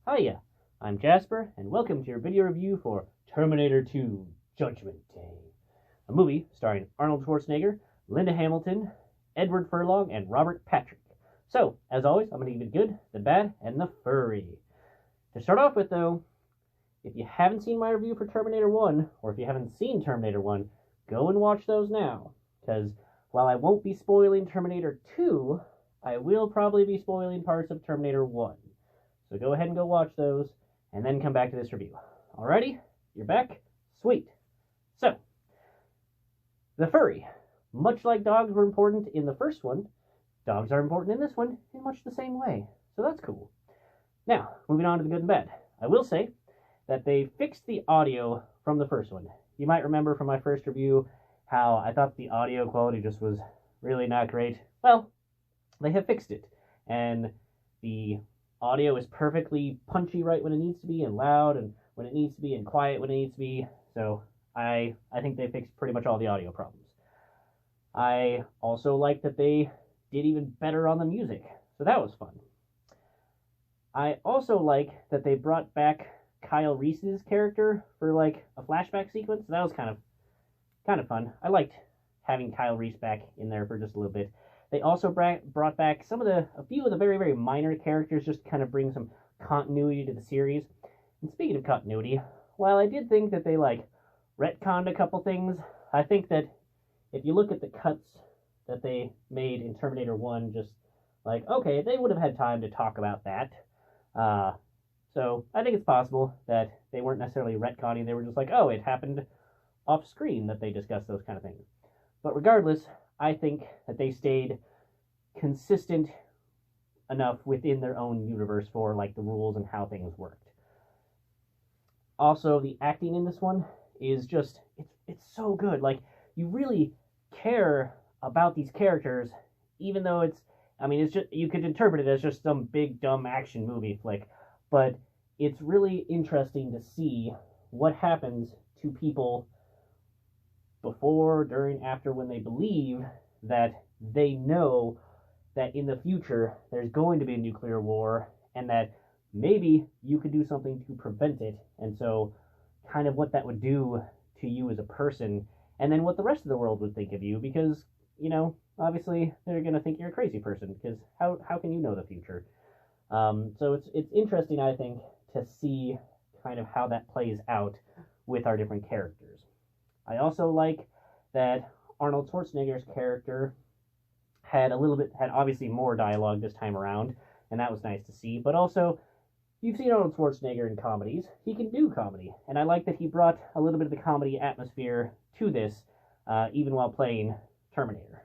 Hiya, I'm Jasper, and welcome to your video review for Terminator 2 Judgment Day, a movie starring Arnold Schwarzenegger, Linda Hamilton, Edward Furlong, and Robert Patrick. So, as always, I'm going to give it good, the bad, and the furry. To start off with, though, if you haven't seen my review for Terminator 1, or if you haven't seen Terminator 1, go and watch those now, because while I won't be spoiling Terminator 2, I will probably be spoiling parts of Terminator 1. So go ahead and go watch those, and then come back to this review. Alrighty? You're back? Sweet. So, the furry. Much like dogs were important in the first one, dogs are important in this one in much the same way. So that's cool. Now, moving on to the good and bad. I will say that they fixed the audio from the first one. You might remember from my first review how I thought the audio quality just was really not great. Well, they have fixed it, and the audio is perfectly punchy right when it needs to be, and loud and when it needs to be, and quiet when it needs to be. So I think they fixed pretty much all the audio problems. I also like that they did even better on the music, so that was fun. I also like that they brought back Kyle Reese's character for like a flashback sequence. That was kind of fun. I liked having Kyle Reese back in there for just a little bit. They also brought back a few of the very, very minor characters just to kind of bring some continuity to the series. And speaking of continuity, while I did think that they, retconned a couple things, I think that if you look at the cuts that they made in Terminator 1, just okay, they would have had time to talk about that. So I think it's possible that they weren't necessarily retconning. They were just oh, it happened off screen that they discussed those kind of things. But regardless, I think that they stayed consistent enough within their own universe for the rules and how things worked. Also, the acting in this one is just it's so good. You really care about these characters, even though it's just, you could interpret it as just some big dumb action movie flick, but it's really interesting to see what happens to people before, during, after, when they believe that they know that in the future there's going to be a nuclear war, and that maybe you could do something to prevent it, and so kind of what that would do to you as a person, and then what the rest of the world would think of you, because, obviously they're going to think you're a crazy person, because how can you know the future? So it's interesting, I think, to see kind of how that plays out with our different characters. I also like that Arnold Schwarzenegger's character had obviously more dialogue this time around, and that was nice to see. But also, you've seen Arnold Schwarzenegger in comedies. He can do comedy, and I like that he brought a little bit of the comedy atmosphere to this, even while playing Terminator.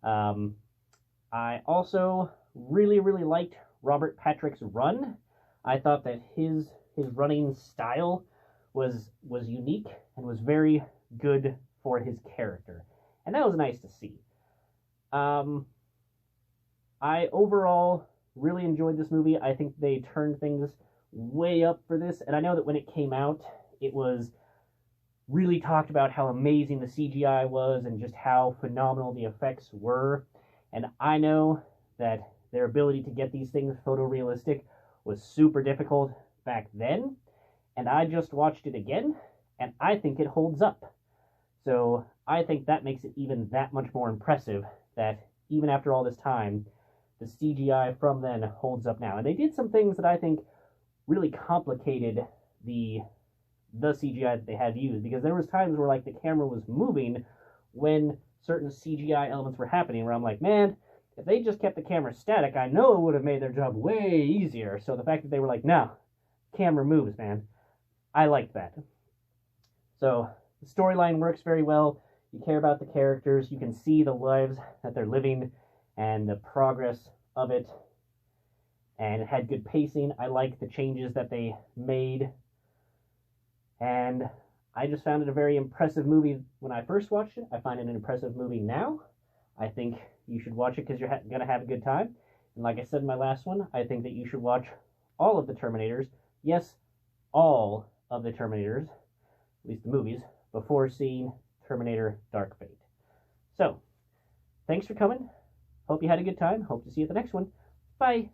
I also really, really liked Robert Patrick's run. I thought that his running style was unique and was very good for his character, and that was nice to see. I overall really enjoyed this movie. I think they turned things way up for this, and I know that when it came out, it was really talked about how amazing the CGI was and just how phenomenal the effects were, and I know that their ability to get these things photorealistic was super difficult back then, and I just watched it again, and I think it holds up. So I think that makes it even that much more impressive that even after all this time, the CGI from then holds up now. And they did some things that I think really complicated the CGI that they had used, because there was times where the camera was moving when certain CGI elements were happening, where I'm like, man, if they just kept the camera static, I know it would have made their job way easier. So the fact that they were no, camera moves, man, I liked that. So the storyline works very well. You care about the characters. You can see the lives that they're living and the progress of it. And it had good pacing. I liked the changes that they made. And I just found it a very impressive movie when I first watched it. I find it an impressive movie now. I think you should watch it because you're going to have a good time. And like I said in my last one, I think that you should watch all of the Terminators. Yes, all of the Terminators, at least the movies, before seeing Terminator Dark Fate. So, thanks for coming. Hope you had a good time. Hope to see you at the next one. Bye.